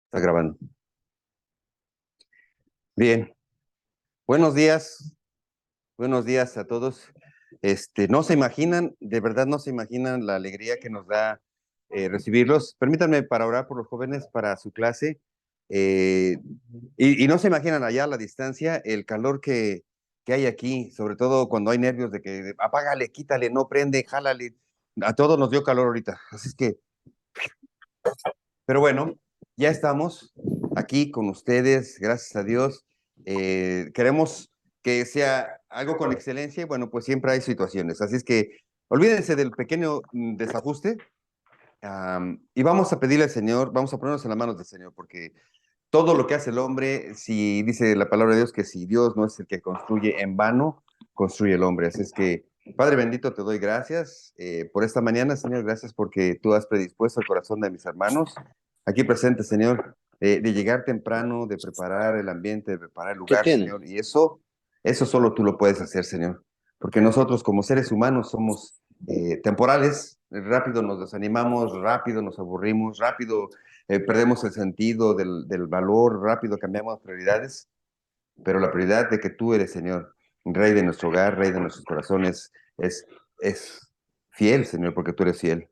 Está grabando. Bien, buenos días, a todos. No se imaginan, de verdad no se imaginan la alegría que nos da recibirlos. Permítanme para orar por los jóvenes para su clase. eh, y no se imaginan allá a la distancia el calor que hay aquí, sobre todo cuando hay nervios de que apágale, quítale, no prende, jálale. A todos nos dio calor ahorita. Así es que, pero bueno, ya estamos aquí con ustedes, gracias a Dios. Queremos que sea algo con excelencia y bueno, pues siempre hay situaciones. Así es que olvídense del pequeño desajuste y vamos a pedirle al Señor, vamos a ponernos en las manos del Señor, porque todo lo que hace el hombre, si dice la palabra de Dios que si Dios no es el que construye en vano, construye el hombre. Así es que, Padre bendito, te doy gracias por esta mañana, Señor. Gracias porque tú has predispuesto el corazón de mis hermanos aquí presentes, Señor, de llegar temprano, de preparar el ambiente, de preparar el ¿Qué lugar, tiene? Señor. Y eso solo tú lo puedes hacer, Señor. Porque nosotros como seres humanos somos temporales, rápido nos desanimamos, rápido nos aburrimos, rápido perdemos el sentido del valor, rápido cambiamos prioridades, pero la prioridad de que tú eres, Señor, Rey de nuestro hogar, Rey de nuestros corazones, es fiel, Señor, porque tú eres fiel.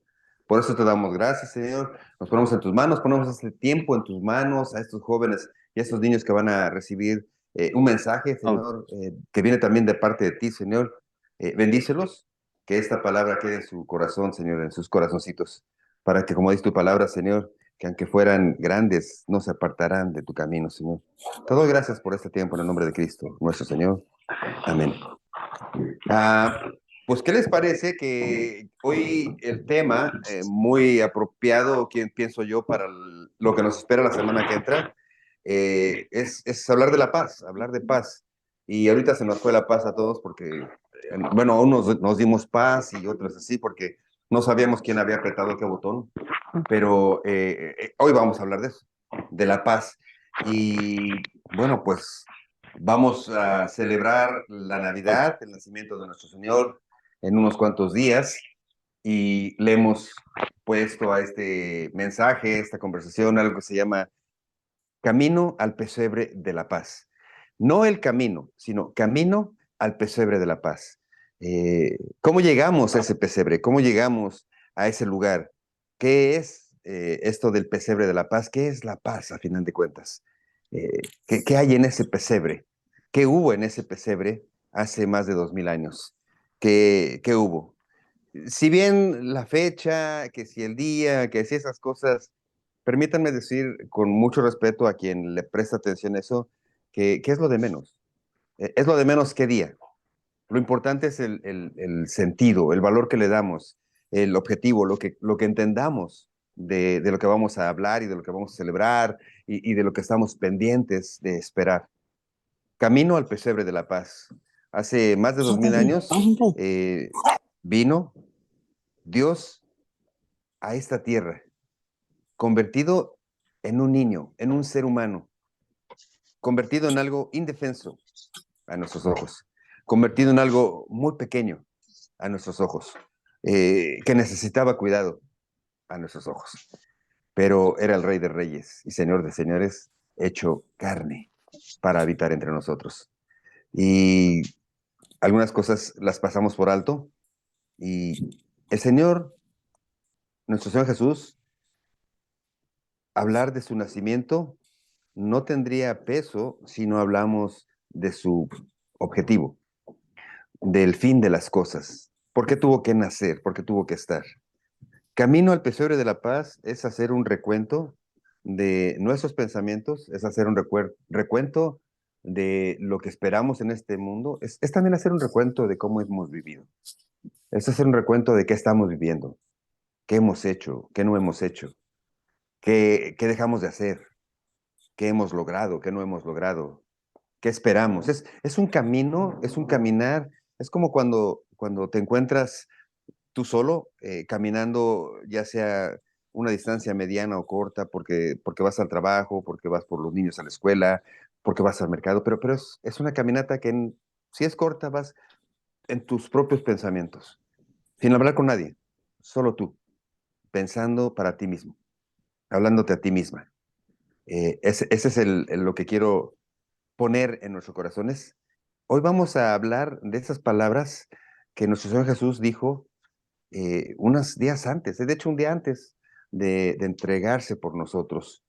Por eso te damos gracias, Señor. Nos ponemos en tus manos, ponemos este tiempo en tus manos a estos jóvenes y a estos niños que van a recibir un mensaje, Oh, Señor, que viene también de parte de ti, Señor. Bendícelos, que esta palabra quede en su corazón, Señor, en sus corazoncitos, para que, como dice tu palabra, Señor, que aunque fueran grandes, no se apartarán de tu camino, Señor. Te doy gracias por este tiempo en el nombre de Cristo, nuestro Señor. Amén. Ah, pues, ¿qué les parece que hoy el tema muy apropiado, pienso yo, para lo que nos espera la semana que entra, es hablar de la paz, hablar de paz. Y ahorita se nos fue la paz a todos porque, bueno, unos nos dimos paz y otros así porque no sabíamos quién había apretado qué botón, pero hoy vamos a hablar de eso, de la paz. Y bueno, pues vamos a celebrar la Navidad, el nacimiento de nuestro Señor, en unos cuantos días, y le hemos puesto a este mensaje, esta conversación, algo que se llama Camino al Pesebre de la Paz. No el camino, sino camino al Pesebre de la Paz. ¿Cómo llegamos a ese pesebre? ¿Cómo llegamos a ese lugar? ¿Qué es esto del pesebre de la paz? ¿Qué es la paz a final de cuentas? ¿Qué hay en ese pesebre? ¿Qué hubo en ese pesebre hace más de 2000 años? ¿Qué hubo? Si bien la fecha, que si el día, que si esas cosas, permítanme decir con mucho respeto a quien le presta atención a eso, que es lo de menos. Es lo de menos qué día. Lo importante es el sentido, el valor que le damos, el objetivo, lo que entendamos de lo que vamos a hablar y de lo que vamos a celebrar y de lo que estamos pendientes de esperar. Camino al pesebre de la paz. Hace más de 2000 años vino Dios a esta tierra, convertido en un niño, en un ser humano, convertido en algo indefenso a nuestros ojos, convertido en algo muy pequeño a nuestros ojos, que necesitaba cuidado a nuestros ojos, pero era el Rey de Reyes y Señor de Señores, hecho carne para habitar entre nosotros. Y algunas cosas las pasamos por alto y el Señor, nuestro Señor Jesús, hablar de su nacimiento no tendría peso si no hablamos de su objetivo, del fin de las cosas. ¿Por qué tuvo que nacer? ¿Por qué tuvo que estar? Camino al pesebre de la paz es hacer un recuento de nuestros pensamientos, es hacer un recuento de lo que esperamos en este mundo, es también hacer un recuento de cómo hemos vivido, es hacer un recuento de qué estamos viviendo, qué hemos hecho, qué no hemos hecho, qué dejamos de hacer, qué hemos logrado, qué no hemos logrado, qué esperamos. Es un camino, es un caminar, es como cuando te encuentras tú solo, caminando, ya sea una distancia mediana o corta, porque vas al trabajo, porque vas por los niños a la escuela, porque vas al mercado, pero es una caminata que si es corta, vas en tus propios pensamientos, sin hablar con nadie, solo tú, pensando para ti mismo, hablándote a ti misma. Ese es lo que quiero poner en nuestros corazones. Hoy vamos a hablar de esas palabras que nuestro Señor Jesús dijo unos días antes, de hecho un día antes de entregarse por nosotros.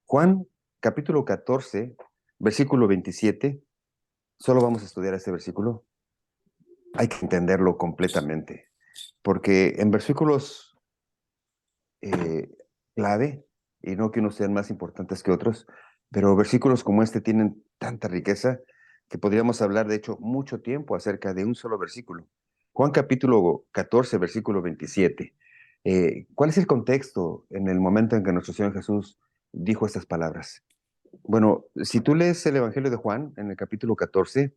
Juan capítulo 14, versículo 27, solo vamos a estudiar este versículo. Hay que entenderlo completamente, porque en versículos eh, clave, y no que unos sean más importantes que otros, pero versículos como este tienen tanta riqueza que podríamos hablar, de hecho, mucho tiempo acerca de un solo versículo. Juan capítulo 14, versículo 27. ¿Cuál es el contexto en el momento en que nuestro Señor Jesús dijo estas palabras? Bueno, si tú lees el Evangelio de Juan en el capítulo 14,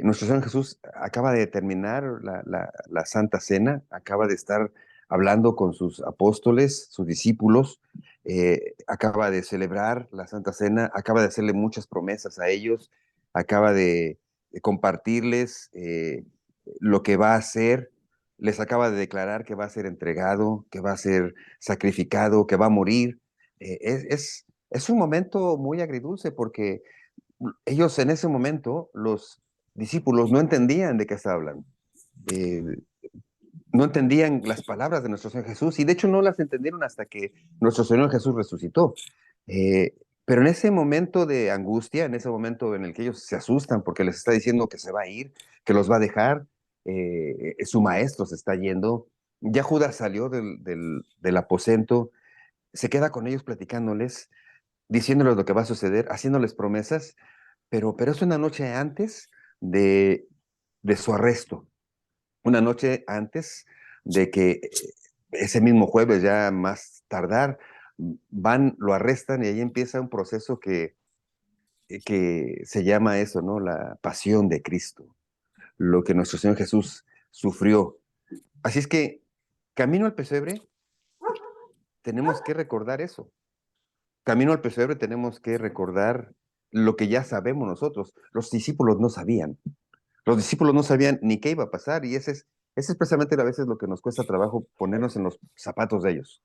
nuestro Señor Jesús acaba de terminar la Santa Cena, acaba de estar hablando con sus apóstoles, sus discípulos, acaba de celebrar la Santa Cena, acaba de hacerle muchas promesas a ellos, acaba de compartirles lo que va a hacer, les acaba de declarar que va a ser entregado, que va a ser sacrificado, que va a morir. Es un momento muy agridulce porque ellos en ese momento, los discípulos, no entendían de qué estaba hablando. Eh, no entendían las palabras de nuestro Señor Jesús y de hecho no las entendieron hasta que nuestro Señor Jesús resucitó. Pero en ese momento de angustia, en ese momento en el que ellos se asustan porque les está diciendo que se va a ir, que los va a dejar, su maestro se está yendo, ya Judas salió del aposento, se queda con ellos platicándoles, diciéndoles lo que va a suceder, haciéndoles promesas, pero es una noche antes de, de su arresto, una noche antes de que ese mismo jueves, ya más tardar, van, lo arrestan y ahí empieza un proceso que se llama eso, ¿no? La pasión de Cristo, lo que nuestro Señor Jesús sufrió. Así es que, camino al pesebre, tenemos que recordar eso. Camino al pesebre tenemos que recordar lo que ya sabemos nosotros. Los discípulos no sabían. Los discípulos no sabían ni qué iba a pasar y ese es precisamente a veces lo que nos cuesta trabajo ponernos en los zapatos de ellos.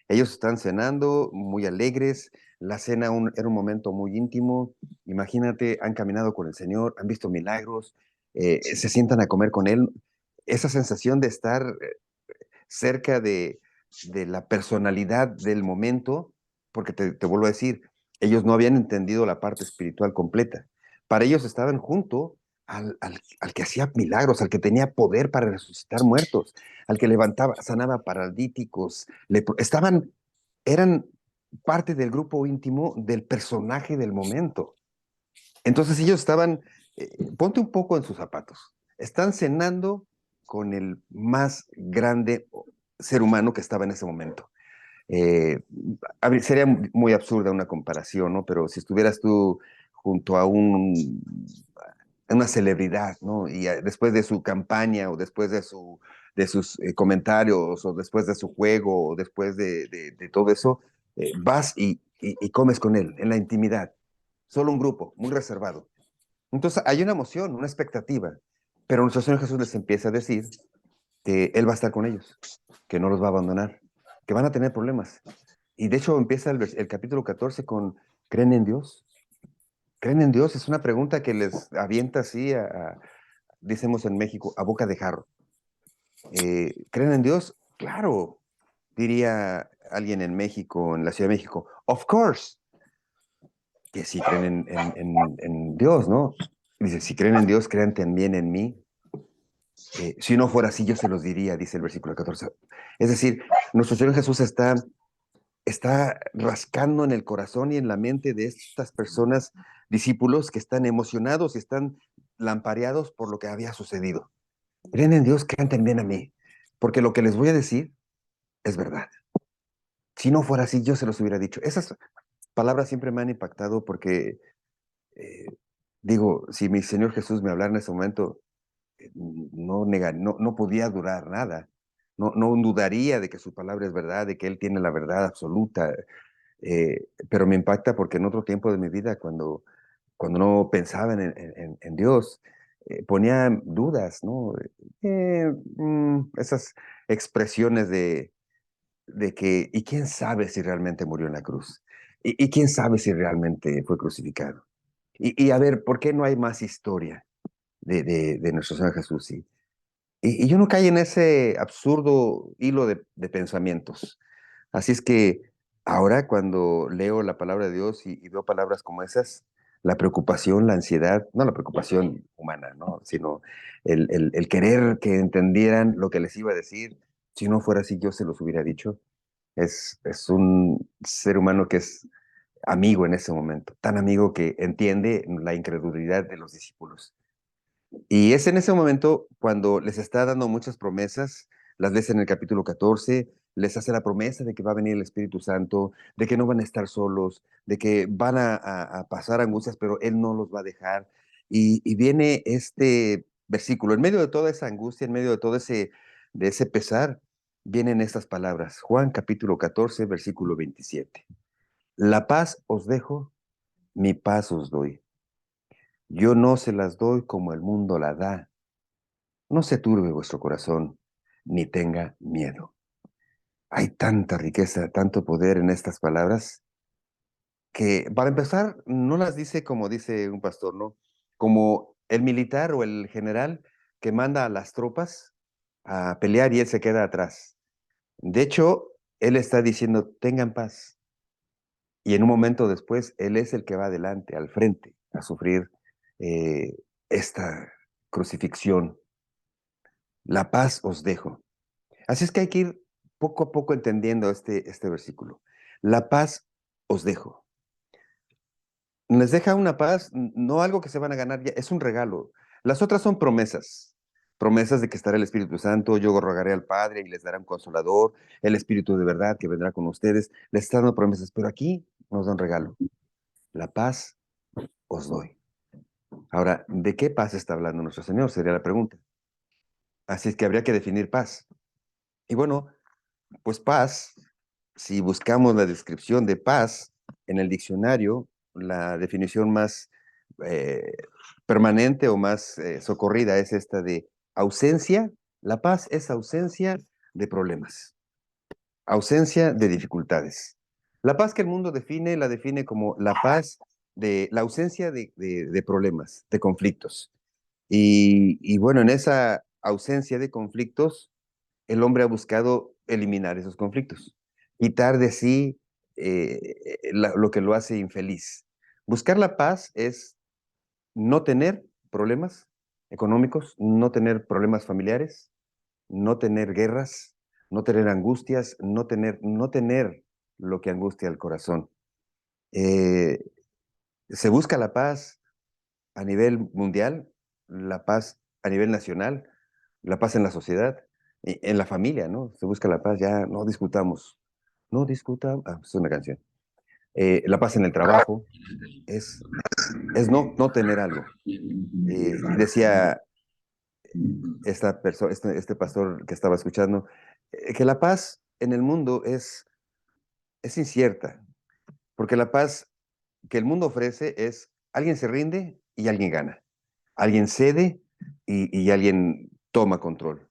Ellos están cenando muy alegres, la cena era un momento muy íntimo, imagínate, han caminado con el Señor, han visto milagros, se sientan a comer con Él, esa sensación de estar cerca de la personalidad del momento, porque te vuelvo a decir, ellos no habían entendido la parte espiritual completa. Para ellos estaban junto al que hacía milagros, al que tenía poder para resucitar muertos, al que levantaba, sanaba paralíticos, eran parte del grupo íntimo del personaje del momento. Entonces ellos estaban, ponte un poco en sus zapatos, están cenando con el más grande ser humano que estaba en ese momento. Eh, Sería muy absurda una comparación, ¿no? Pero si estuvieras tú junto a una celebridad, ¿no? Y después de su campaña o después de sus comentarios o después de su juego o después de todo eso, vas y comes con él en la intimidad. Solo un grupo, muy reservado. Entonces hay una emoción, una expectativa, pero nuestro Señor Jesús les empieza a decir que Él va a estar con ellos, que no los va a abandonar, que van a tener problemas. Y de hecho empieza el capítulo 14 con, ¿creen en Dios? ¿Creen en Dios? Es una pregunta que les avienta así, decimos en México, a boca de jarro. ¿Creen en Dios? Claro, diría alguien en México, en la Ciudad de México, of course, que sí creen en Dios, ¿no? Dice, si creen en Dios, crean también en mí. Si no fuera así, yo se los diría, dice el versículo 14. Es decir, nuestro Señor Jesús está rascando en el corazón y en la mente de estas personas, discípulos, que están emocionados y están lampareados por lo que había sucedido. Creen en Dios, crean también a mí, porque lo que les voy a decir es verdad. Si no fuera así, yo se los hubiera dicho. Esas palabras siempre me han impactado porque, eh, digo, si mi Señor Jesús me hablara en ese momento, no podía durar nada. No dudaría de que su palabra es verdad, de que Él tiene la verdad absoluta. Pero me impacta porque en otro tiempo de mi vida, cuando no pensaba en Dios, ponía dudas, ¿no? Esas expresiones de que, ¿y quién sabe si realmente murió en la cruz? Y quién sabe si realmente fue crucificado. Y a ver, ¿por qué no hay más historia de nuestro Señor Jesús? Y yo no caí en ese absurdo hilo de pensamientos. Así es que ahora cuando leo la palabra de Dios y veo palabras como esas, la preocupación, la ansiedad, no la preocupación humana, ¿no? Sino el querer que entendieran lo que les iba a decir, si no fuera así yo se los hubiera dicho. Es un ser humano que es amigo en ese momento, tan amigo que entiende la incredulidad de los discípulos. Y es en ese momento cuando les está dando muchas promesas, las ves en el capítulo 14, les hace la promesa de que va a venir el Espíritu Santo, de que no van a estar solos, de que van a pasar angustias, pero Él no los va a dejar. Y viene este versículo, en medio de toda esa angustia, en medio de ese pesar, vienen estas palabras. Juan capítulo 14, versículo 27. La paz os dejo, mi paz os doy. Yo no se las doy como el mundo la da. No se turbe vuestro corazón, ni tenga miedo. Hay tanta riqueza, tanto poder en estas palabras que, para empezar, no las dice como dice un pastor, ¿no? Como el militar o el general que manda a las tropas a pelear y él se queda atrás. De hecho, él está diciendo, tengan paz. Y en un momento después, él es el que va adelante, al frente, a sufrir eh, esta crucifixión. La paz os dejo. Así es que hay que ir poco a poco entendiendo este versículo. La paz os dejo. Les deja una paz, no algo que se van a ganar ya, es un regalo. Las otras son promesas. Promesas de que estará el Espíritu Santo, yo rogaré al Padre y les dará un consolador, el Espíritu de verdad que vendrá con ustedes. Les está dando promesas, pero aquí nos da un regalo. La paz os doy. Ahora, ¿de qué paz está hablando nuestro Señor? Sería la pregunta. Así es que habría que definir paz. Y bueno, pues paz, si buscamos la descripción de paz en el diccionario, la definición más eh, permanente o más socorrida es esta de ausencia. La paz es ausencia de problemas, ausencia de dificultades. La paz que el mundo define, la define como la paz de la ausencia de problemas, de conflictos. Y bueno, en esa ausencia de conflictos, el hombre ha buscado eliminar esos conflictos, quitar de sí lo que lo hace infeliz. Buscar la paz es no tener problemas económicos, no tener problemas familiares, no tener guerras, no tener angustias, no tener lo que angustia el corazón. Eh, Se busca la paz a nivel mundial, la paz a nivel nacional, la paz en la sociedad, en la familia, ¿no? Se busca la paz, ya no discutamos, no discutamos, es una canción. La paz en el trabajo es, es no tener algo. Decía esta persona, este pastor que estaba escuchando, que la paz en el mundo es incierta, porque la paz que el mundo ofrece es alguien se rinde y alguien gana, alguien cede y alguien toma control.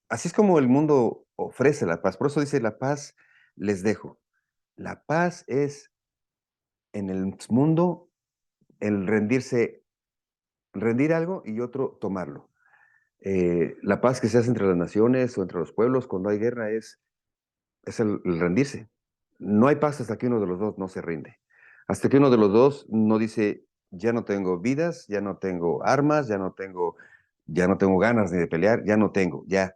Así es como el mundo ofrece la paz. Por eso dice, la paz les dejo. La paz es en el mundo el rendir algo y otro tomarlo. La paz que se hace entre las naciones o entre los pueblos cuando hay guerra es el rendirse. No hay paz hasta que uno de los dos no se rinde. Hasta que uno de los dos no dice, ya no tengo vidas, ya no tengo armas, ya no tengo ganas ni de pelear, ya no tengo, ya.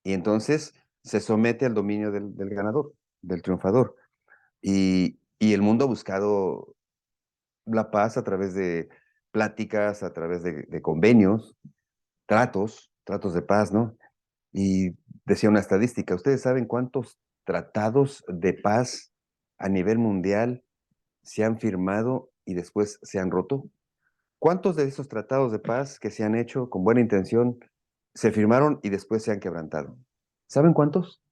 Y entonces se somete al dominio del ganador, del triunfador. Y el mundo ha buscado la paz a través de pláticas, a través de convenios, tratos de paz, ¿no? Y decía una estadística, ¿ustedes saben cuántos tratados de paz a nivel mundial se han firmado y después se han roto? ¿Cuántos de esos tratados de paz que se han hecho con buena intención se firmaron y después se han quebrantado? ¿Saben cuántos?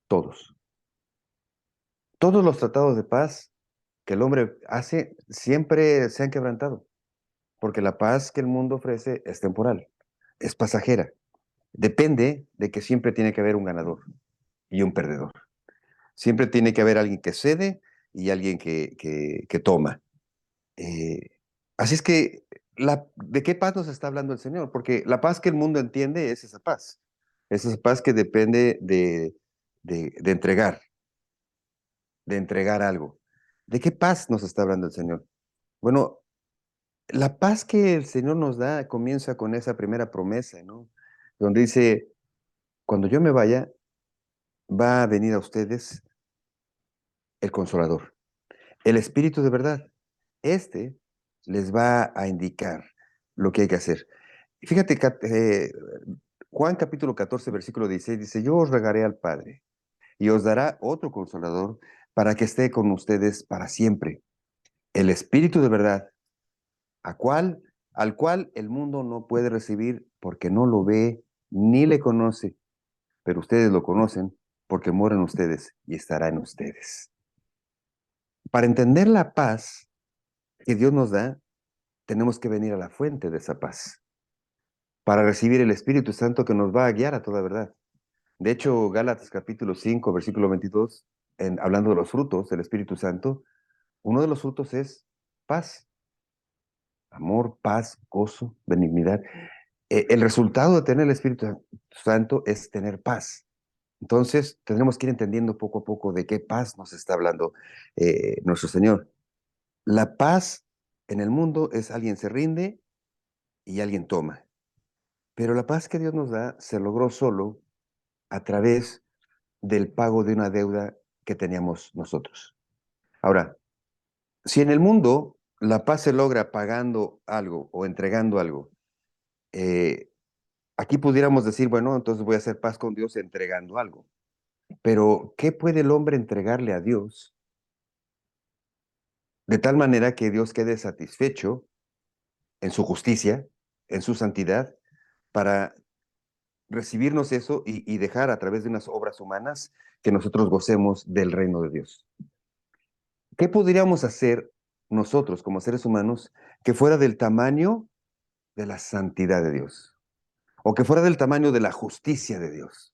Todos. Todos los tratados de paz que el hombre hace siempre se han quebrantado, porque la paz que el mundo ofrece es temporal, es pasajera. Depende de que siempre tiene que haber un ganador y un perdedor. Siempre tiene que haber alguien que cede y alguien que toma. Eh, Así es que, ¿de qué paz nos está hablando el Señor? Porque la paz que el mundo entiende es esa paz que depende de entregar, de entregar algo. ¿De qué paz nos está hablando el Señor? Bueno, la paz que el Señor nos da comienza con esa primera promesa, ¿no? Donde dice, cuando yo me vaya, va a venir a ustedes el Consolador, el Espíritu de verdad. Este les va a indicar lo que hay que hacer. Fíjate, Juan capítulo 14, versículo 16 dice, yo os regaré al Padre y os dará otro consolador para que esté con ustedes para siempre. El Espíritu de verdad, a cual, al cual el mundo no puede recibir porque no lo ve ni le conoce, pero ustedes lo conocen porque moran ustedes y estará en ustedes. Para entender la paz que Dios nos da, tenemos que venir a la fuente de esa paz, para recibir el Espíritu Santo que nos va a guiar a toda verdad. De hecho, Gálatas capítulo 5, versículo 22, hablando de los frutos del Espíritu Santo, uno de los frutos es paz, amor, paz, gozo, benignidad. El resultado de tener el Espíritu Santo es tener paz. Entonces, tendremos que ir entendiendo poco a poco de qué paz nos está hablando nuestro Señor. La paz en el mundo es alguien se rinde y alguien toma. Pero la paz que Dios nos da se logró solo a través del pago de una deuda que teníamos nosotros. Ahora, si en el mundo la paz se logra pagando algo o entregando algo, eh, aquí pudiéramos decir, bueno, entonces voy a hacer paz con Dios entregando algo. Pero, ¿qué puede el hombre entregarle a Dios de tal manera que Dios quede satisfecho en su justicia, en su santidad, para recibirnos eso y dejar a través de unas obras humanas que nosotros gocemos del reino de Dios? ¿Qué podríamos hacer nosotros como seres humanos que fuera del tamaño de la santidad de Dios? O que fuera del tamaño de la justicia de Dios.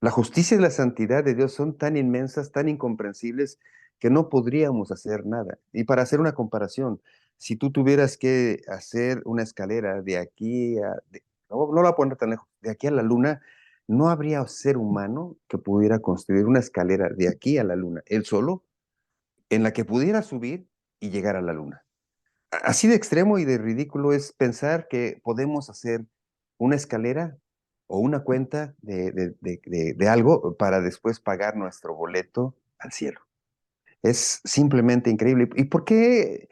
La justicia y la santidad de Dios son tan inmensas, tan incomprensibles, que no podríamos hacer nada. Y para hacer una comparación, si tú tuvieras que hacer una escalera de aquí no, no la voy a poner tan lejos, de aquí a la luna, no habría ser humano que pudiera construir una escalera de aquí a la luna, él solo, en la que pudiera subir y llegar a la luna. Así de extremo y de ridículo es pensar que podemos hacer una escalera o una cuenta de algo para después pagar nuestro boleto al cielo. Es simplemente increíble. ¿Y por qué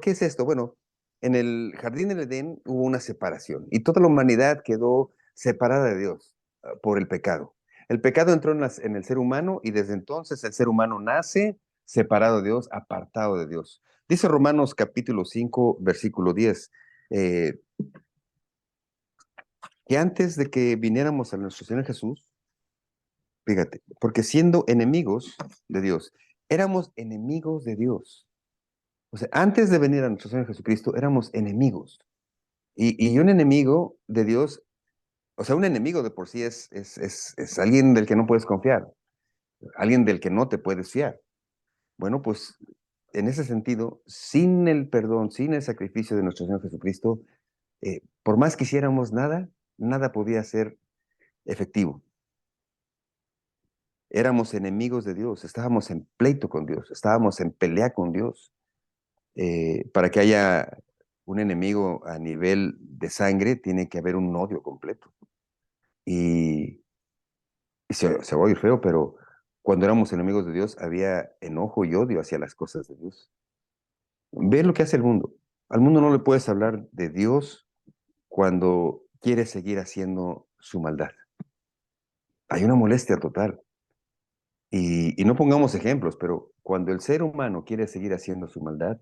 es esto? Bueno, en el jardín del Edén hubo una separación y toda la humanidad quedó separada de Dios por el pecado. El pecado entró en el ser humano y desde entonces el ser humano nace separado de Dios, apartado de Dios. Dice Romanos capítulo 5, versículo 10, eh, que antes de que viniéramos a nuestro Señor Jesús, fíjate, porque siendo enemigos de Dios, éramos enemigos de Dios. O sea, antes de venir a nuestro Señor Jesucristo, éramos enemigos. Y un enemigo de Dios, o sea, un enemigo de por sí es alguien del que no puedes confiar, alguien del que no te puedes fiar. Bueno, pues en ese sentido, sin el perdón, sin el sacrificio de nuestro Señor Jesucristo, por más que hiciéramos nada, nada podía ser efectivo. Éramos enemigos de Dios, estábamos en pleito con Dios, estábamos en pelea con Dios. Para que haya un enemigo a nivel de sangre, tiene que haber un odio completo. Y, se va a oír feo, pero cuando éramos enemigos de Dios, había enojo y odio hacia las cosas de Dios. Ve lo que hace el mundo. Al mundo no le puedes hablar de Dios cuando quiere seguir haciendo su maldad. Hay una molestia total. Y no pongamos ejemplos, pero cuando el ser humano quiere seguir haciendo su maldad,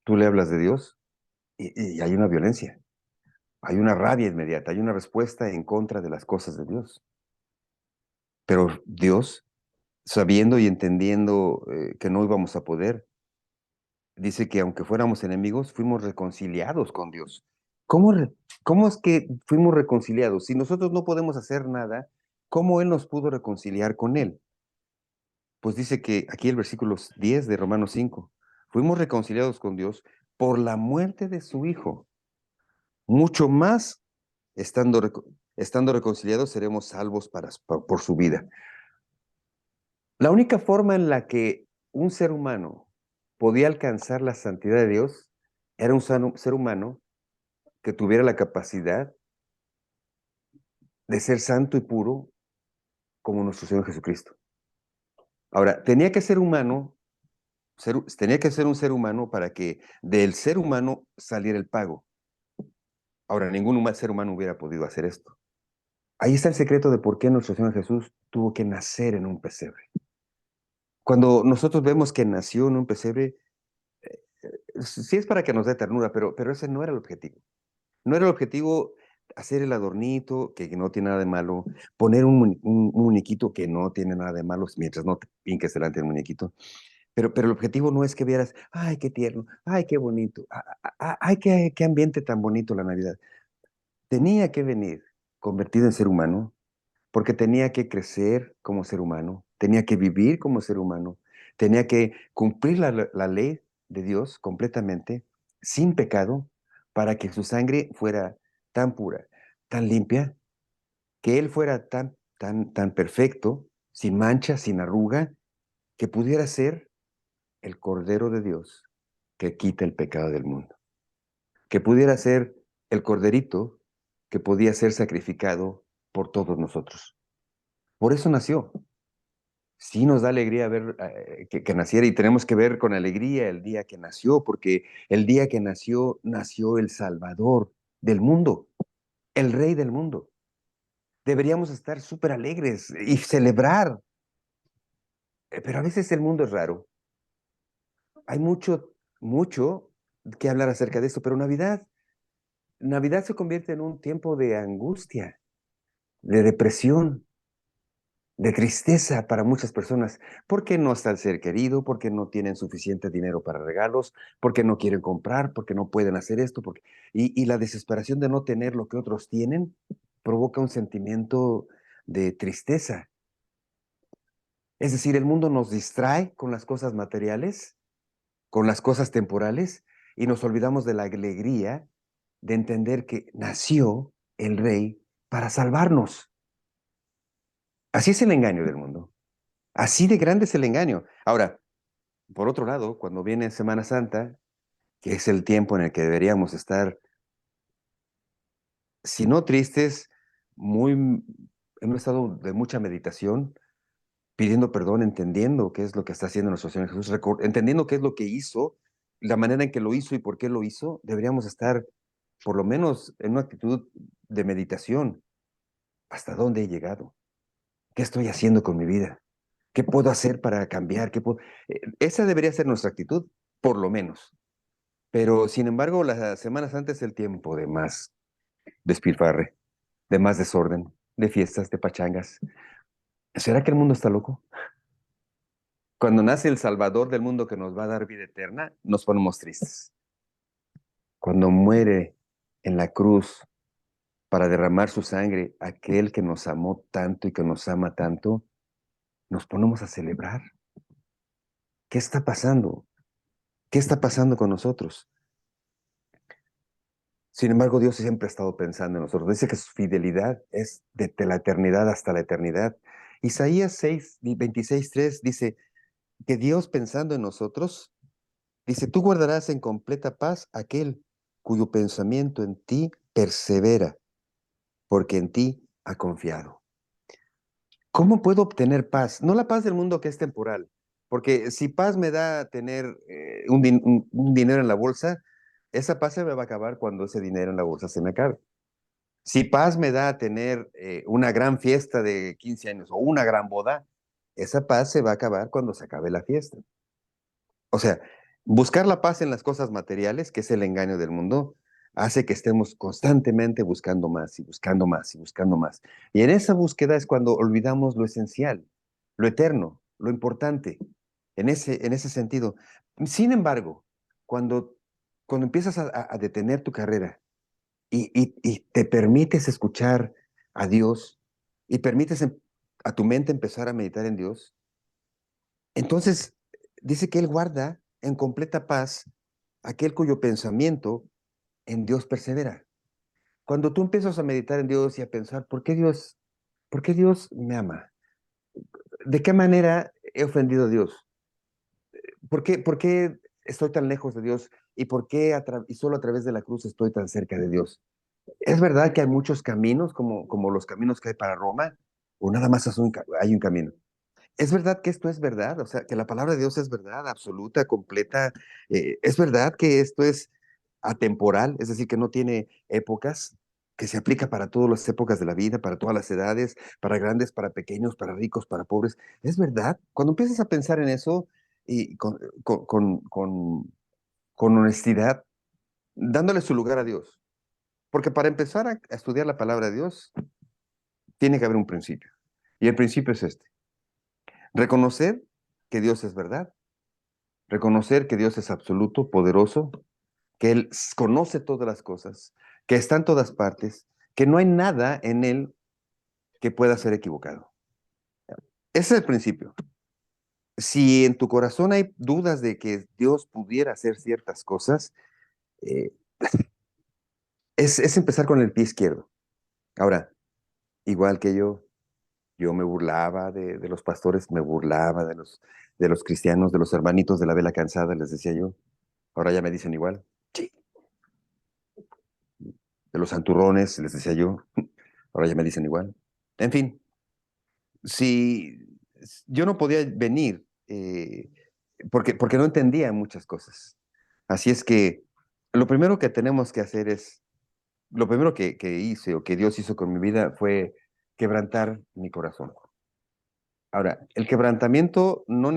tú le hablas de Dios y hay una violencia. Hay una rabia inmediata, hay una respuesta en contra de las cosas de Dios. Pero Dios, sabiendo y entendiendo que no íbamos a poder, dice que aunque fuéramos enemigos, fuimos reconciliados con Dios. ¿Cómo, cómo es que fuimos reconciliados? Si nosotros no podemos hacer nada, ¿cómo Él nos pudo reconciliar con Él? Pues dice que aquí el versículo 10 de Romanos 5, fuimos reconciliados con Dios por la muerte de su Hijo. Mucho más, estando reconciliados, seremos salvos por su vida. La única forma en la que un ser humano podía alcanzar la santidad de Dios era un ser humano que tuviera la capacidad de ser santo y puro como nuestro Señor Jesucristo. Ahora, tenía que ser un ser humano para que del ser humano saliera el pago. Ahora, ningún ser humano hubiera podido hacer esto. Ahí está el secreto de por qué nuestro Señor Jesús tuvo que nacer en un pesebre. Cuando nosotros vemos que nació en un pesebre, sí es para que nos dé ternura, pero ese no era el objetivo. No era el objetivo hacer el adornito, que no tiene nada de malo, poner un muñequito que no tiene nada de malo, mientras no te pinques delante del muñequito. Pero el objetivo no es que vieras, ay, qué tierno, ay, qué bonito, ay, qué ambiente tan bonito la Navidad. Tenía que venir convertido en ser humano, porque tenía que crecer como ser humano, tenía que vivir como ser humano, tenía que cumplir la ley de Dios completamente, sin pecado, para que su sangre fuera tan pura, tan limpia, que Él fuera tan perfecto, sin mancha, sin arruga, que pudiera ser el Cordero de Dios que quita el pecado del mundo, que pudiera ser el Corderito que podía ser sacrificado por todos nosotros. Por eso nació. Sí nos da alegría ver que naciera y tenemos que ver con alegría el día que nació, porque el día que nació, nació el Salvador del mundo, el Rey del mundo. Deberíamos estar súper alegres y celebrar, pero a veces el mundo es raro. Hay mucho que hablar acerca de esto, pero Navidad se convierte en un tiempo de angustia, de depresión, de tristeza para muchas personas, porque no está el ser querido, porque no tienen suficiente dinero para regalos, porque no quieren comprar, porque no pueden hacer esto, y la desesperación de no tener lo que otros tienen provoca un sentimiento de tristeza. Es decir, el mundo nos distrae con las cosas materiales, con las cosas temporales, y nos olvidamos de la alegría de entender que nació el Rey para salvarnos. Así es el engaño del mundo. Así de grande es el engaño. Ahora, por otro lado, cuando viene Semana Santa, que es el tiempo en el que deberíamos estar, si no tristes, muy, en un estado de mucha meditación, pidiendo perdón, entendiendo qué es lo que está haciendo nuestro Señor Jesús, entendiendo qué es lo que hizo, la manera en que lo hizo y por qué lo hizo, deberíamos estar por lo menos en una actitud de meditación. ¿Hasta dónde he llegado? ¿Qué estoy haciendo con mi vida? ¿Qué puedo hacer para cambiar? Esa debería ser nuestra actitud, por lo menos. Pero, sin embargo, la Semana Santa es el tiempo de más despilfarre, de más desorden, de fiestas, de pachangas. ¿Será que el mundo está loco? Cuando nace el Salvador del mundo que nos va a dar vida eterna, nos ponemos tristes. Cuando muere en la cruz para derramar su sangre aquel que nos amó tanto y que nos ama tanto, nos ponemos a celebrar. ¿Qué está pasando? ¿Qué está pasando con nosotros? Sin embargo, Dios siempre ha estado pensando en nosotros. Dice que su fidelidad es desde la eternidad hasta la eternidad. Isaías 26:3 dice que Dios pensando en nosotros, dice, tú guardarás en completa paz aquel cuyo pensamiento en ti persevera, porque en ti ha confiado. ¿Cómo puedo obtener paz? No la paz del mundo que es temporal, porque si paz me da tener un dinero en la bolsa, esa paz se me va a acabar cuando ese dinero en la bolsa se me acabe. Si paz me da tener una gran fiesta de 15 años o una gran boda, esa paz se va a acabar cuando se acabe la fiesta. O sea, buscar la paz en las cosas materiales, que es el engaño del mundo, hace que estemos constantemente buscando más y buscando más y buscando más. Y en esa búsqueda es cuando olvidamos lo esencial, lo eterno, lo importante, en ese sentido. Sin embargo, cuando, cuando empiezas a detener tu carrera, y te permites escuchar a Dios y permites a tu mente empezar a meditar en Dios, Entonces, dice que Él guarda en completa paz aquel cuyo pensamiento en Dios persevera. Cuando tú empiezas a meditar en Dios y a pensar, por qué Dios me ama? ¿De qué manera he ofendido a Dios? Por qué estoy tan lejos de Dios? ¿Y por qué y solo a través de la cruz estoy tan cerca de Dios? ¿Es verdad que hay muchos caminos, como los caminos que hay para Roma? ¿O nada más hay un camino? ¿Es verdad que esto es verdad? O sea, que la palabra de Dios es verdad, absoluta, completa. ¿Es verdad que esto es atemporal? Es decir, que no tiene épocas, que se aplica para todas las épocas de la vida, para todas las edades, para grandes, para pequeños, para ricos, para pobres. ¿Es verdad? Cuando empiezas a pensar en eso y con honestidad, dándole su lugar a Dios. Porque para empezar a estudiar la palabra de Dios, tiene que haber un principio. Y el principio es este: reconocer que Dios es verdad, reconocer que Dios es absoluto, poderoso, que Él conoce todas las cosas, que está en todas partes, que no hay nada en Él que pueda ser equivocado. Ese es el principio. Si en tu corazón hay dudas de que Dios pudiera hacer ciertas cosas, eh, es empezar con el pie izquierdo. Ahora, igual que yo me burlaba de los pastores, me burlaba de los cristianos, de los hermanitos de la vela cansada, les decía yo. Ahora ya me dicen igual. Sí. De los santurrones, les decía yo. Ahora ya me dicen igual. En fin, si yo no podía venir porque no entendía muchas cosas. Así es que lo primero que tenemos que hacer es, lo primero que hice o que Dios hizo con mi vida fue quebrantar mi corazón. Ahora, el quebrantamiento no es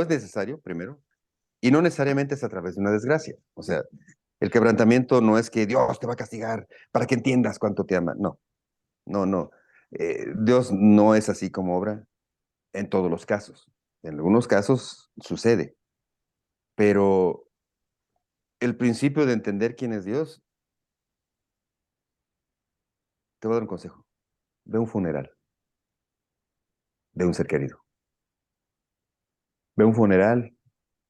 necesario, primero, y no necesariamente es a través de una desgracia. O sea, el quebrantamiento no es que Dios te va a castigar para que entiendas cuánto te ama. No, no, no. Dios no es así como obra en todos los casos. En algunos casos sucede, pero el principio de entender quién es Dios, te voy a dar un consejo. Ve a un funeral de un ser querido. Ve a un funeral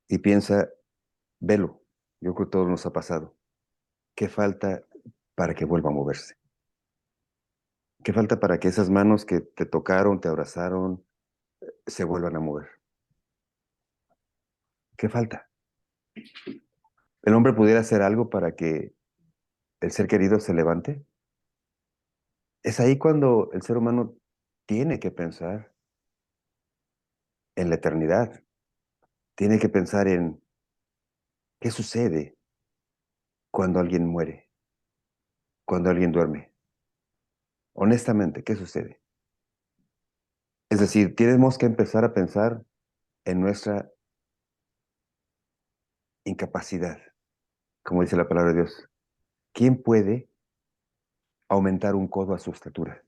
y piensa, velo. Yo creo que todo nos ha pasado. ¿Qué falta para que vuelva a moverse? ¿Qué falta para que esas manos que te tocaron, te abrazaron, se vuelvan a mover? ¿Qué falta? ¿El hombre pudiera hacer algo para que el ser querido se levante? Es ahí cuando el ser humano tiene que pensar en la eternidad, tiene que pensar en qué sucede cuando alguien muere, cuando alguien duerme. Honestamente, ¿qué sucede? Es decir, tenemos que empezar a pensar en nuestra incapacidad, como dice la palabra de Dios. ¿Quién puede aumentar un codo a su estatura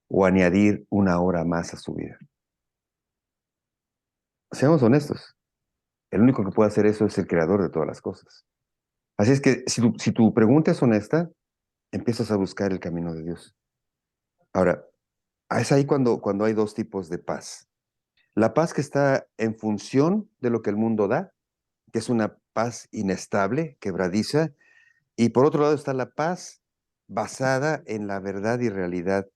o añadir una hora más a su vida? Seamos honestos. El único que puede hacer eso es el creador de todas las cosas. Así es que si tu pregunta es honesta, empiezas a buscar el camino de Dios. Ahora, es ahí cuando hay dos tipos de paz. La paz que está en función de lo que el mundo da, que es una paz inestable, quebradiza, y por otro lado está la paz basada en la verdad y realidad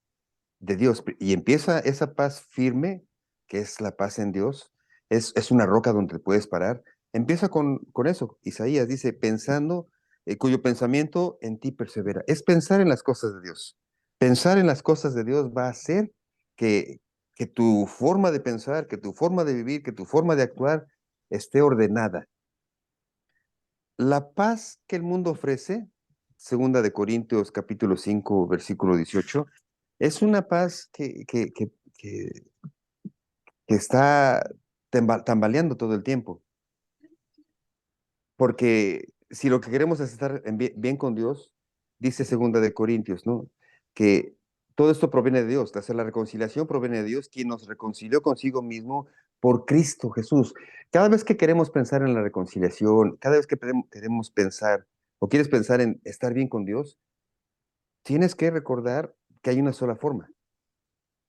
de Dios. Y empieza esa paz firme, que es la paz en Dios, es una roca donde te puedes parar. Empieza con eso. Isaías dice, pensando, cuyo pensamiento en ti persevera. Es pensar en las cosas de Dios. Pensar en las cosas de Dios va a hacer que, que tu forma de pensar, que tu forma de vivir, que tu forma de actuar esté ordenada. La paz que el mundo ofrece, segunda de Corintios capítulo 5 versículo 18, es una paz que está tambaleando todo el tiempo. Porque si lo que queremos es estar bien con Dios, dice segunda de Corintios, ¿no? Que todo esto proviene de Dios, la reconciliación proviene de Dios, quien nos reconcilió consigo mismo por Cristo Jesús. Cada vez que queremos pensar en la reconciliación, cada vez que queremos pensar o quieres pensar en estar bien con Dios, tienes que recordar que hay una sola forma,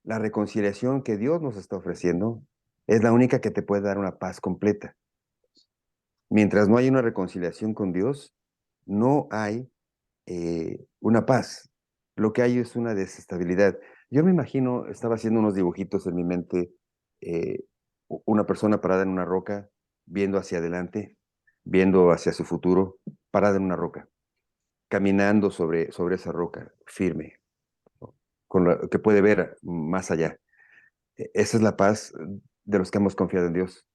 la reconciliación que Dios nos está ofreciendo Es la única que te puede dar una paz completa. Mientras no hay una reconciliación con Dios, no hay una paz. Lo que hay es una desestabilidad. Yo me imagino, estaba haciendo unos dibujitos en mi mente, eh, una persona parada en una roca, viendo hacia adelante, viendo hacia su futuro, parada en una roca, caminando sobre esa roca, firme, ¿no? Con lo que puede ver más allá. Esa es la paz de los que hemos confiado en Dios,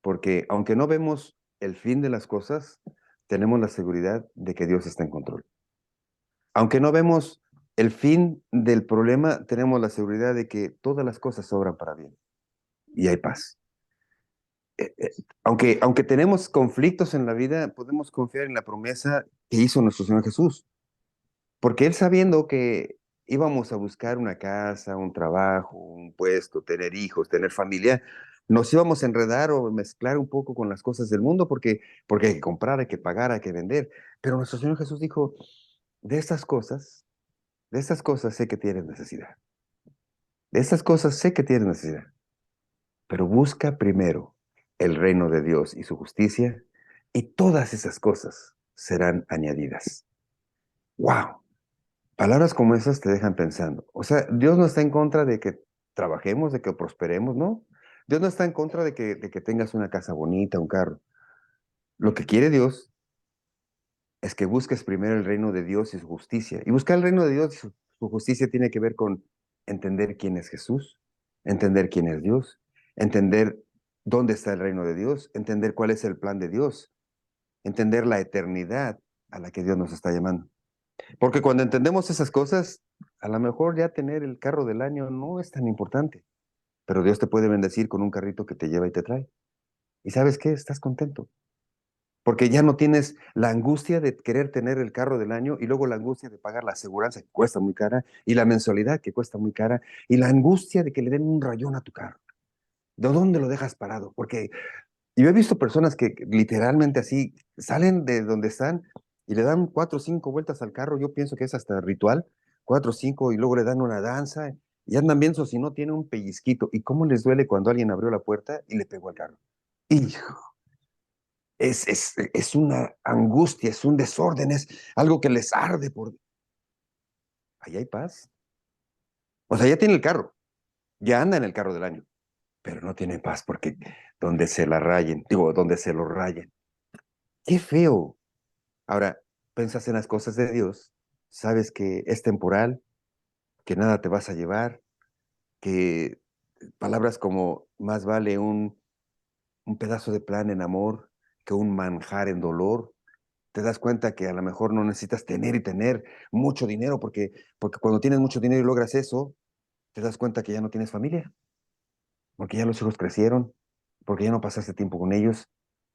porque aunque no vemos el fin de las cosas, tenemos la seguridad de que Dios está en control. Aunque no vemos el fin del problema, tenemos la seguridad de que todas las cosas obran para bien y hay paz. Eh, eh, aunque tenemos conflictos en la vida, podemos confiar en la promesa que hizo nuestro Señor Jesús, porque Él sabiendo que íbamos a buscar una casa, un trabajo, un puesto, tener hijos, tener familia, nos íbamos a enredar o mezclar un poco con las cosas del mundo porque hay que comprar, hay que pagar, hay que vender. Pero nuestro Señor Jesús dijo, de estas cosas, de estas cosas sé que tienes necesidad. De estas cosas sé que tienes necesidad. Pero busca primero el reino de Dios y su justicia, y todas esas cosas serán añadidas. ¡Wow! Palabras como esas te dejan pensando. O sea, Dios no está en contra de que trabajemos, de que prosperemos, ¿no? Dios no está en contra de que tengas una casa bonita, un carro. Lo que quiere Dios es que busques primero el reino de Dios y su justicia. Y buscar el reino de Dios y su justicia tiene que ver con entender quién es Jesús, entender quién es Dios, entender dónde está el reino de Dios, entender cuál es el plan de Dios, entender la eternidad a la que Dios nos está llamando. Porque cuando entendemos esas cosas, a lo mejor ya tener el carro del año no es tan importante, pero Dios te puede bendecir con un carrito que te lleva y te trae. ¿Y sabes qué? Estás contento. Porque ya no tienes la angustia de querer tener el carro del año y luego la angustia de pagar la aseguranza que cuesta muy cara y la mensualidad que cuesta muy cara y la angustia de que le den un rayón a tu carro. ¿De dónde lo dejas parado? Porque yo he visto personas que literalmente así salen de donde están y le dan 4 o 5 vueltas al carro. Yo pienso que es hasta ritual, 4 o 5 y luego le dan una danza y andan bien, si no tiene un pellizquito. ¿Y cómo les duele cuando alguien abrió la puerta y le pegó al carro? Hijo. Es una angustia, es un desorden, es algo que les arde por... Allá hay paz. O sea, ya tiene el carro, ya anda en el carro del año, pero no tiene paz porque donde se la rayen, digo, donde se lo rayen. Qué feo. Ahora, piensas en las cosas de Dios, sabes que es temporal, que nada te vas a llevar, que palabras como más vale un pedazo de plan en amor que un manjar en dolor. Te das cuenta que a lo mejor no necesitas tener y tener mucho dinero, porque cuando tienes mucho dinero y logras eso, te das cuenta que ya no tienes familia, porque ya los hijos crecieron, porque ya no pasaste tiempo con ellos,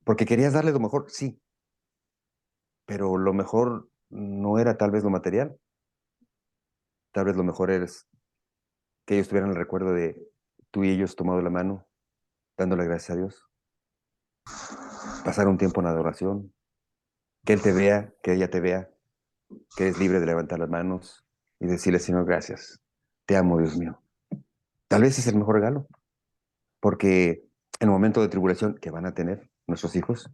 porque querías darles lo mejor, sí, pero lo mejor no era tal vez lo material, tal vez lo mejor es que ellos tuvieran el recuerdo de tú y ellos tomado la mano, dándole gracias a Dios, pasar un tiempo en adoración, que Él te vea, que ella te vea, que eres libre de levantar las manos y decirle, Señor, gracias, te amo, Dios mío. Tal vez es el mejor regalo, porque en el momento de tribulación que van a tener nuestros hijos,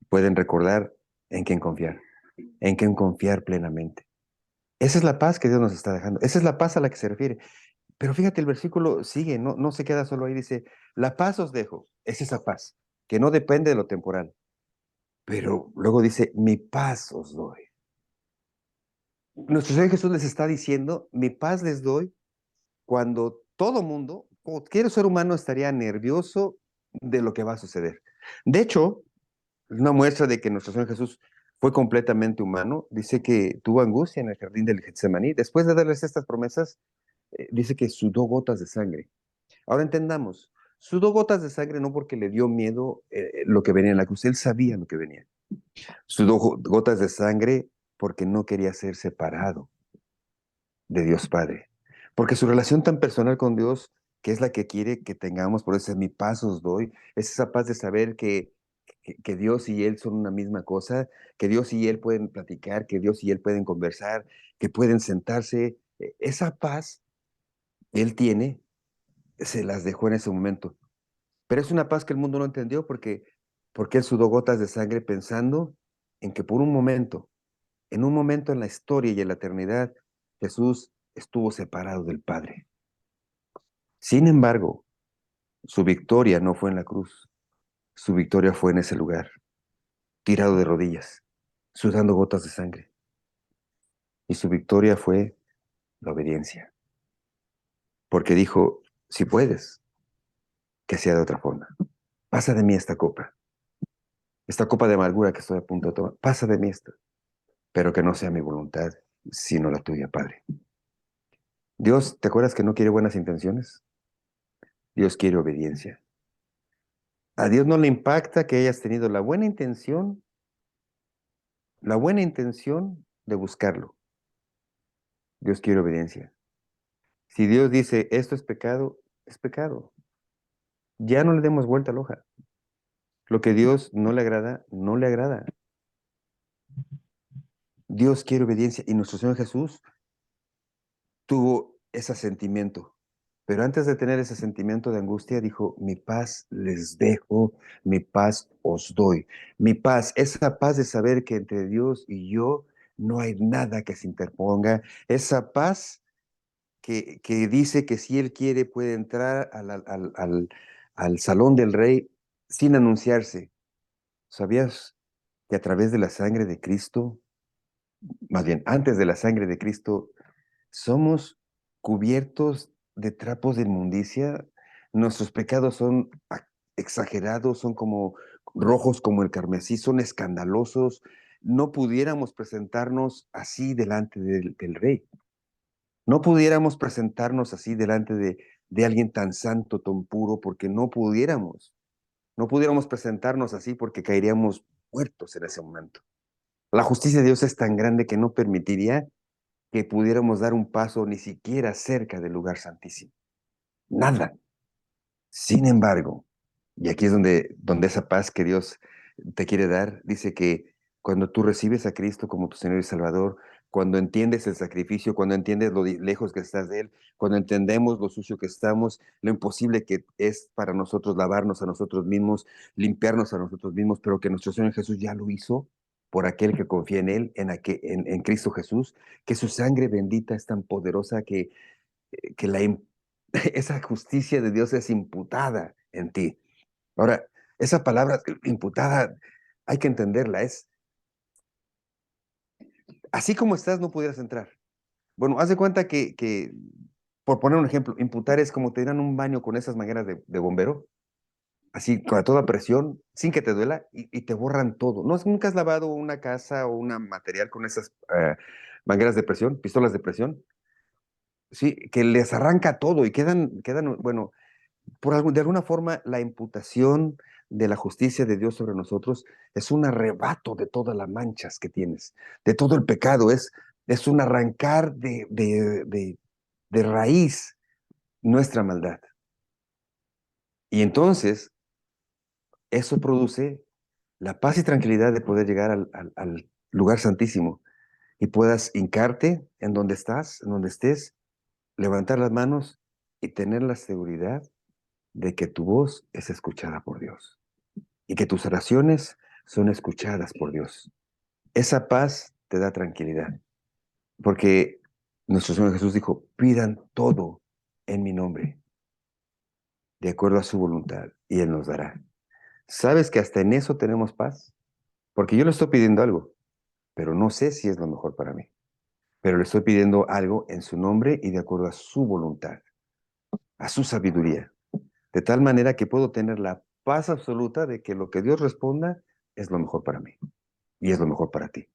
pueden recordar en quién confiar plenamente. Esa es la paz que Dios nos está dejando, esa es la paz a la que se refiere. Pero fíjate, el versículo sigue, no se queda solo ahí, dice, la paz os dejo, es esa paz, que no depende de lo temporal. Pero luego dice, mi paz os doy. Nuestro Señor Jesús les está diciendo, mi paz les doy cuando todo mundo, cualquier ser humano estaría nervioso de lo que va a suceder. De hecho, una muestra de que nuestro Señor Jesús fue completamente humano, dice que tuvo angustia en el jardín del Getsemaní. Después de darles estas promesas, dice que sudó gotas de sangre. Ahora entendamos, sudó gotas de sangre no porque le dio miedo lo que venía en la cruz, él sabía lo que venía. Sudó gotas de sangre porque no quería ser separado de Dios Padre. Porque su relación tan personal con Dios, que es la que quiere que tengamos, por eso es mi paz os doy, es esa paz de saber que Dios y Él son una misma cosa, que Dios y Él pueden platicar, que Dios y Él pueden conversar, que pueden sentarse. Esa paz que Él tiene, se las dejó en ese momento. Pero es una paz que el mundo no entendió porque él sudó gotas de sangre pensando en que por un momento, en un momento en la historia y en la eternidad, Jesús estuvo separado del Padre. Sin embargo, su victoria no fue en la cruz, su victoria fue en ese lugar, tirado de rodillas, sudando gotas de sangre. Y su victoria fue la obediencia, porque dijo, si puedes, que sea de otra forma. Pasa de mí esta copa de amargura que estoy a punto de tomar, pasa de mí esta, pero que no sea mi voluntad, sino la tuya, Padre. Dios, ¿te acuerdas que no quiere buenas intenciones? Dios quiere obediencia. A Dios no le impacta que hayas tenido la buena intención de buscarlo. Dios quiere obediencia. Si Dios dice esto es pecado, es pecado. Ya no le demos vuelta a la hoja. Lo que Dios no le agrada, no le agrada. Dios quiere obediencia y nuestro Señor Jesús tuvo ese sentimiento. Pero antes de tener ese sentimiento de angustia, dijo, mi paz les dejo, mi paz os doy. Mi paz, esa paz de saber que entre Dios y yo no hay nada que se interponga. Esa paz que dice que si Él quiere puede entrar al salón del rey sin anunciarse. ¿Sabías que a través de la sangre de Cristo, más bien antes de la sangre de Cristo, somos cubiertos de trapos de inmundicia? Nuestros pecados son exagerados, son como rojos como el carmesí, son escandalosos. No pudiéramos presentarnos así delante del rey. No pudiéramos presentarnos así delante de alguien tan santo, tan puro, porque no pudiéramos. No pudiéramos presentarnos así porque caeríamos muertos en ese momento. La justicia de Dios es tan grande que no permitiría que pudiéramos dar un paso ni siquiera cerca del lugar santísimo. Nada. Sin embargo, y aquí es donde esa paz que Dios te quiere dar, dice que cuando tú recibes a Cristo como tu Señor y Salvador, cuando entiendes el sacrificio, cuando entiendes lo lejos que estás de Él, cuando entendemos lo sucio que estamos, lo imposible que es para nosotros lavarnos a nosotros mismos, limpiarnos a nosotros mismos, pero que nuestro Señor Jesús ya lo hizo por aquel que confía en Él, en Cristo Jesús, que su sangre bendita es tan poderosa que esa justicia de Dios es imputada en ti. Ahora, esa palabra imputada hay que entenderla, es así como estás no pudieras entrar. Bueno, haz de cuenta por poner un ejemplo, imputar es como te dan un baño con esas mangueras de bombero, así con toda presión, sin que te duela, y te borran todo. ¿No? ¿Nunca has lavado una casa o un material con esas mangueras de presión, pistolas de presión? Sí, que les arranca todo y quedan, bueno, de alguna forma, la imputación de la justicia de Dios sobre nosotros es un arrebato de todas las manchas que tienes, de todo el pecado, es un arrancar de raíz nuestra maldad. Y entonces, eso produce la paz y tranquilidad de poder llegar al lugar santísimo y puedas hincarte en donde estás, en donde estés, levantar las manos y tener la seguridad de que tu voz es escuchada por Dios y que tus oraciones son escuchadas por Dios. Esa paz te da tranquilidad, porque nuestro Señor Jesús dijo, pidan todo en mi nombre, de acuerdo a su voluntad, y Él nos dará. ¿Sabes que hasta en eso tenemos paz? Porque yo le estoy pidiendo algo, pero no sé si es lo mejor para mí. Pero le estoy pidiendo algo en su nombre y de acuerdo a su voluntad, a su sabiduría, de tal manera que puedo tener la paz absoluta de que lo que Dios responda es lo mejor para mí y es lo mejor para ti.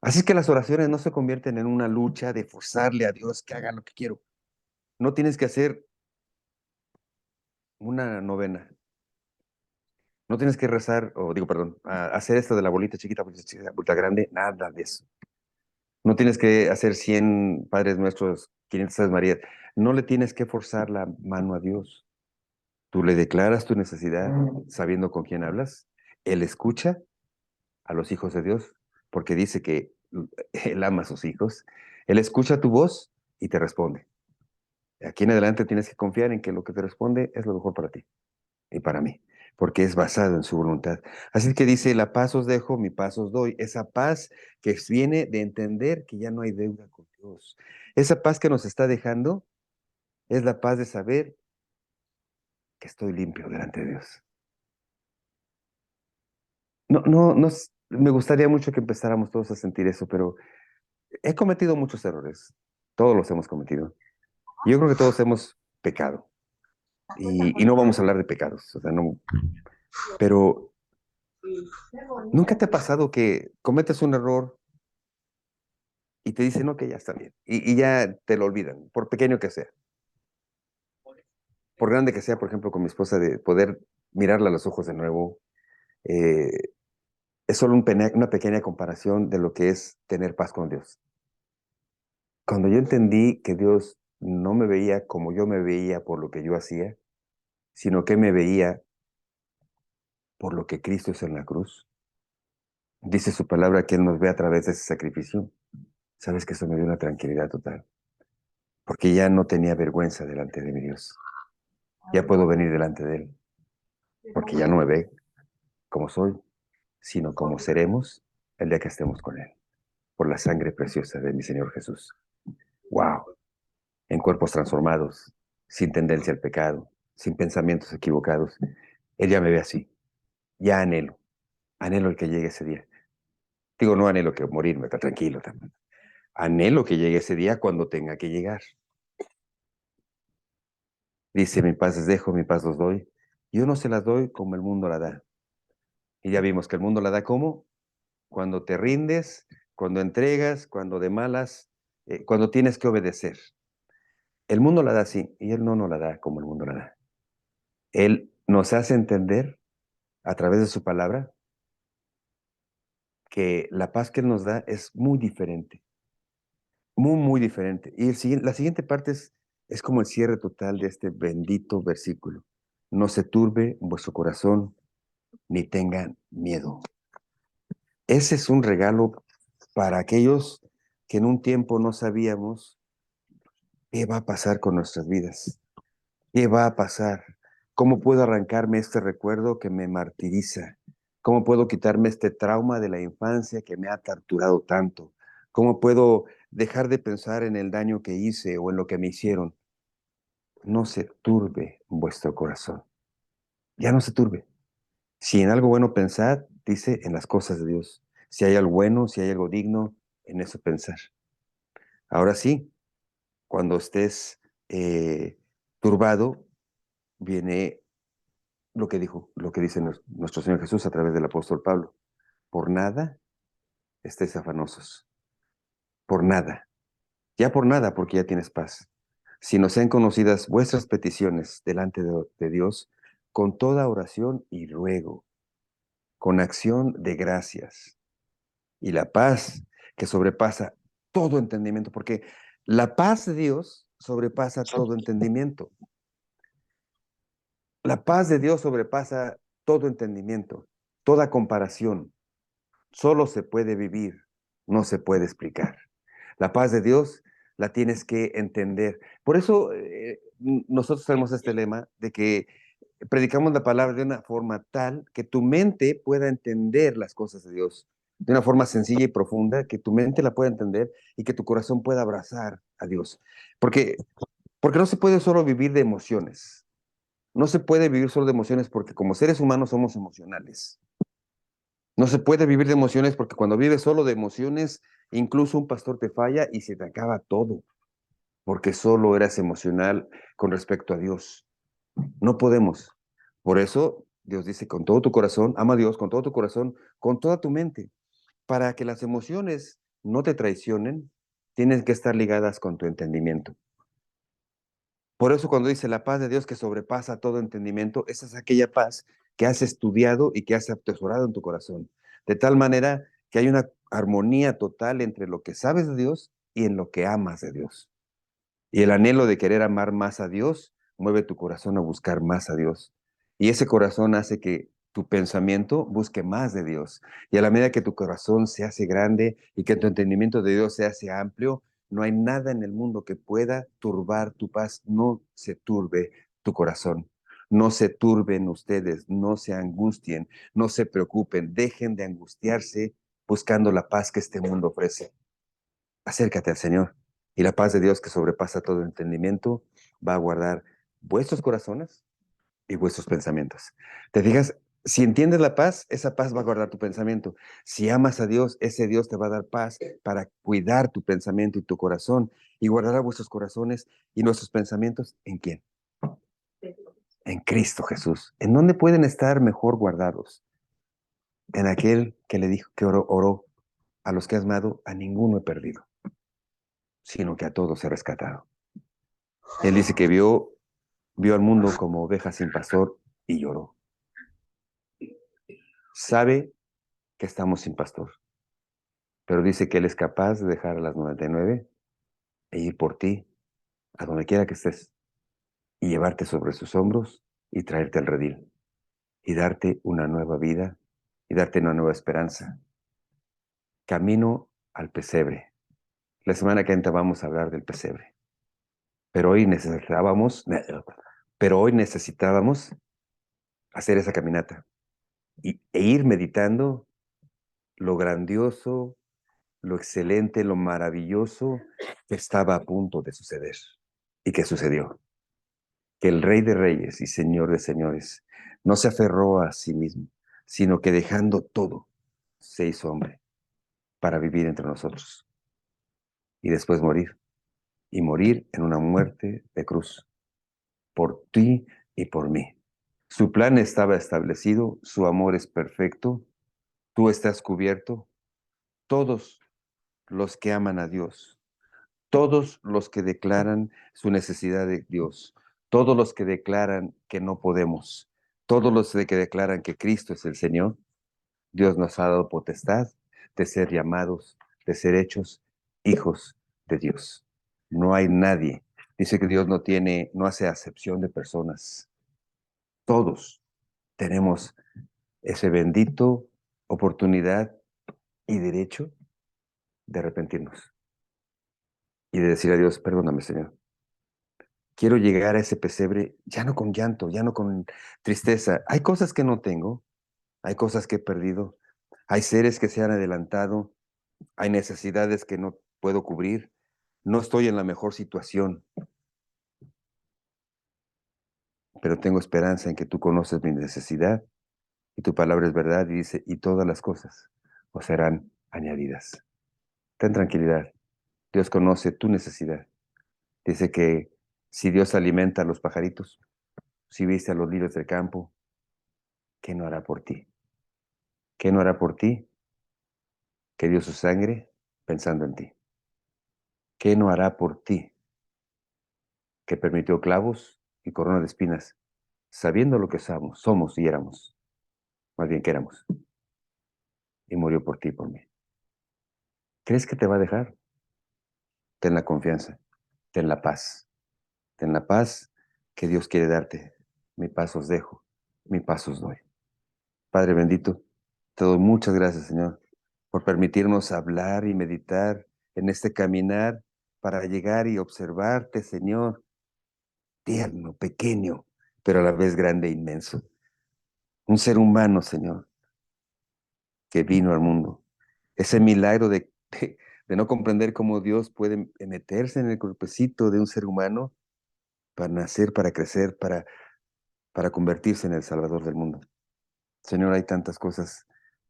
Así que las oraciones no se convierten en una lucha de forzarle a Dios que haga lo que quiero. No tienes que hacer una novena. No tienes que rezar, o digo, perdón, hacer esto de la bolita chiquita, bolita chiquita, bolita grande, nada de eso. No tienes que hacer 100 Padres Nuestros, 500 Aves Marías. No le tienes que forzar la mano a Dios. Tú le declaras tu necesidad sabiendo con quién hablas. Él escucha a los hijos de Dios porque dice que Él ama a sus hijos. Él escucha tu voz y te responde. Aquí en adelante tienes que confiar en que lo que te responde es lo mejor para ti. y para mí, porque es basado en su voluntad. Así que dice, la paz os dejo, mi paz os doy. Esa paz que viene de entender que ya no hay deuda con Dios. Esa paz que nos está dejando es la paz de saber que estoy limpio delante de Dios. Me gustaría mucho que empezáramos todos a sentir eso, pero he cometido muchos errores. Todos los hemos cometido. Yo creo que todos hemos pecado. Y no vamos a hablar de pecados, o sea, no, pero ¿nunca te ha pasado que cometes un error y te dicen, no, que ya está bien, y ya te lo olvidan, por pequeño que sea, por grande que sea, por ejemplo, con mi esposa, de poder mirarla a los ojos de nuevo, eh, es solo una pequeña comparación de lo que es tener paz con Dios. Cuando yo entendí que Dios no me veía como yo me veía por lo que yo hacía, sino que me veía por lo que Cristo hizo en la cruz, dice su palabra que Él nos ve a través de ese sacrificio. Sabes que eso me dio una tranquilidad total, porque ya no tenía vergüenza delante de mi Dios. Ya puedo venir delante de Él, porque ya no me ve como soy, sino como seremos el día que estemos con Él, por la sangre preciosa de mi Señor Jesús. ¡Wow! En cuerpos transformados, sin tendencia al pecado, sin pensamientos equivocados. Él ya me ve así. Ya anhelo el que llegue ese día. Digo, no anhelo que morirme, está tranquilo también. Anhelo que llegue ese día cuando tenga que llegar. Dice, mi paz les dejo, mi paz los doy. Yo no se las doy como el mundo la da. Y ya vimos que el mundo la da como cuando te rindes, cuando entregas, cuando de malas, cuando tienes que obedecer. El mundo la da así, y Él no nos la da como el mundo la da. Él nos hace entender a través de su palabra que la paz que Él nos da es muy diferente, muy, muy diferente. Y la siguiente parte es como el cierre total de este bendito versículo. No se turbe vuestro corazón, ni tengan miedo. Ese es un regalo para aquellos que en un tiempo no sabíamos qué va a pasar con nuestras vidas, qué va a pasar, cómo puedo arrancarme este recuerdo que me martiriza, cómo puedo quitarme este trauma de la infancia que me ha torturado tanto, cómo puedo dejar de pensar en el daño que hice o en lo que me hicieron. No se turbe vuestro corazón, ya no se turbe. Si en algo bueno pensad, dice, en las cosas de Dios. Si hay algo bueno, si hay algo digno, en eso pensar. Ahora sí, cuando estés turbado, viene lo que dice nuestro Señor Jesús a través del apóstol Pablo. Por nada estés afanosos, por nada. Ya por nada, porque ya tienes paz. Si nos sean conocidas vuestras peticiones delante de Dios, con toda oración y ruego, con acción de gracias. Y la paz que sobrepasa todo entendimiento, porque la paz de Dios sobrepasa todo entendimiento. La paz de Dios sobrepasa todo entendimiento, toda comparación. Solo se puede vivir, no se puede explicar. La paz de Dios la tienes que entender. Por eso nosotros tenemos este lema de que predicamos la palabra de una forma tal que tu mente pueda entender las cosas de Dios, de una forma sencilla y profunda, que tu mente la pueda entender y que tu corazón pueda abrazar a Dios. Porque, porque no se puede solo vivir de emociones. No se puede vivir solo de emociones porque como seres humanos somos emocionales. No se puede vivir de emociones porque cuando vives solo de emociones, incluso un pastor te falla y se te acaba todo, porque solo eras emocional con respecto a Dios. No podemos. Por eso Dios dice con todo tu corazón, ama a Dios con todo tu corazón, con toda tu mente. Para que las emociones no te traicionen, tienes que estar ligadas con tu entendimiento. Por eso cuando dice la paz de Dios que sobrepasa todo entendimiento, esa es aquella paz que has estudiado y que has atesorado en tu corazón. De tal manera que hay una armonía total entre lo que sabes de Dios y en lo que amas de Dios. Y el anhelo de querer amar más a Dios mueve tu corazón a buscar más a Dios. Y ese corazón hace que tu pensamiento busque más de Dios. Y a la medida que tu corazón se hace grande y que tu entendimiento de Dios se hace amplio, no hay nada en el mundo que pueda turbar tu paz. No se turbe tu corazón. No se turben ustedes, no se angustien, no se preocupen, dejen de angustiarse buscando la paz que este mundo ofrece. Acércate al Señor y la paz de Dios que sobrepasa todo entendimiento va a guardar vuestros corazones y vuestros pensamientos. ¿Te fijas? Si entiendes la paz, esa paz va a guardar tu pensamiento. Si amas a Dios, ese Dios te va a dar paz para cuidar tu pensamiento y tu corazón y guardará vuestros corazones y nuestros pensamientos. ¿En quién? En Cristo Jesús. ¿En dónde pueden estar mejor guardados? En aquel que le dijo que oró a los que has amado, a ninguno he perdido, sino que a todos he rescatado. Él dice que vio al mundo como oveja sin pastor y lloró. Sabe que estamos sin pastor, pero dice que Él es capaz de dejar a las 99 e ir por ti a donde quiera que estés y llevarte sobre sus hombros y traerte al redil y darte una nueva vida y darte una nueva esperanza. Camino al pesebre. La semana que entra vamos a hablar del pesebre, pero hoy necesitábamos hacer esa caminata e ir meditando lo grandioso, lo excelente, lo maravilloso que estaba a punto de suceder y que sucedió. Que el Rey de Reyes y Señor de Señores no se aferró a sí mismo, sino que dejando todo, se hizo hombre para vivir entre nosotros y después morir, y morir en una muerte de cruz, por ti y por mí. Su plan estaba establecido, su amor es perfecto, tú estás cubierto, todos los que aman a Dios, todos los que declaran su necesidad de Dios, todos los que declaran que no podemos, todos los que declaran que Cristo es el Señor, Dios nos ha dado potestad de ser llamados, de ser hechos hijos de Dios. No hay nadie. Dice que Dios no hace acepción de personas. Todos tenemos ese bendito oportunidad y derecho de arrepentirnos y de decir a Dios, perdóname, Señor. Quiero llegar a ese pesebre ya no con llanto, ya no con tristeza. Hay cosas que no tengo, hay cosas que he perdido, hay seres que se han adelantado, hay necesidades que no puedo cubrir, no estoy en la mejor situación, pero tengo esperanza en que tú conoces mi necesidad y tu palabra es verdad y dice, y todas las cosas os serán añadidas. Ten tranquilidad, Dios conoce tu necesidad. Dice que si Dios alimenta a los pajaritos, si viste a los lirios del campo, ¿qué no hará por ti? ¿Qué no hará por ti? Que dio su sangre pensando en ti. ¿Qué no hará por ti? Que permitió clavos y corona de espinas, sabiendo lo que somos y éramos, más bien que éramos, y murió por ti y por mí. ¿Crees que te va a dejar? Ten la confianza, ten la paz que Dios quiere darte. Mi paz os dejo, mi paz os doy. Padre bendito, te doy muchas gracias, Señor, por permitirnos hablar y meditar en este caminar para llegar y observarte, Señor, tierno, pequeño, pero a la vez grande e inmenso. Un ser humano, Señor, que vino al mundo. Ese milagro de no comprender cómo Dios puede meterse en el cuerpecito de un ser humano para nacer, para crecer, para convertirse en el Salvador del mundo. Señor, hay tantas cosas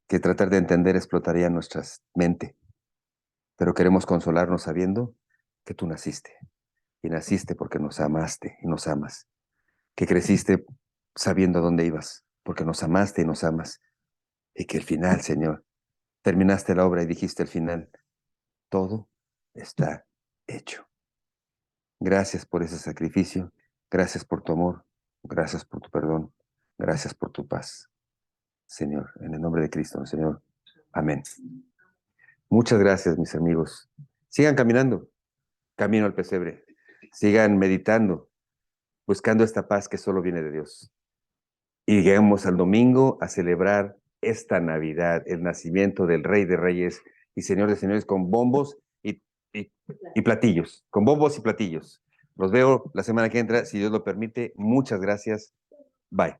que tratar de entender explotaría nuestra mente, pero queremos consolarnos sabiendo que tú naciste, y naciste porque nos amaste y nos amas, que creciste sabiendo a dónde ibas, porque nos amaste y nos amas, y que el final, Señor, terminaste la obra y dijiste al final, todo está hecho. Gracias por ese sacrificio, gracias por tu amor, gracias por tu perdón, gracias por tu paz. Señor, en el nombre de Cristo, Señor. Amén. Muchas gracias, mis amigos. Sigan caminando, camino al pesebre. Sigan meditando, buscando esta paz que solo viene de Dios. Y lleguemos al domingo a celebrar esta Navidad, el nacimiento del Rey de Reyes y Señor de Señores con bombos y, y platillos, con bombos y platillos. Los veo la semana que entra, si Dios lo permite. Muchas gracias. Bye.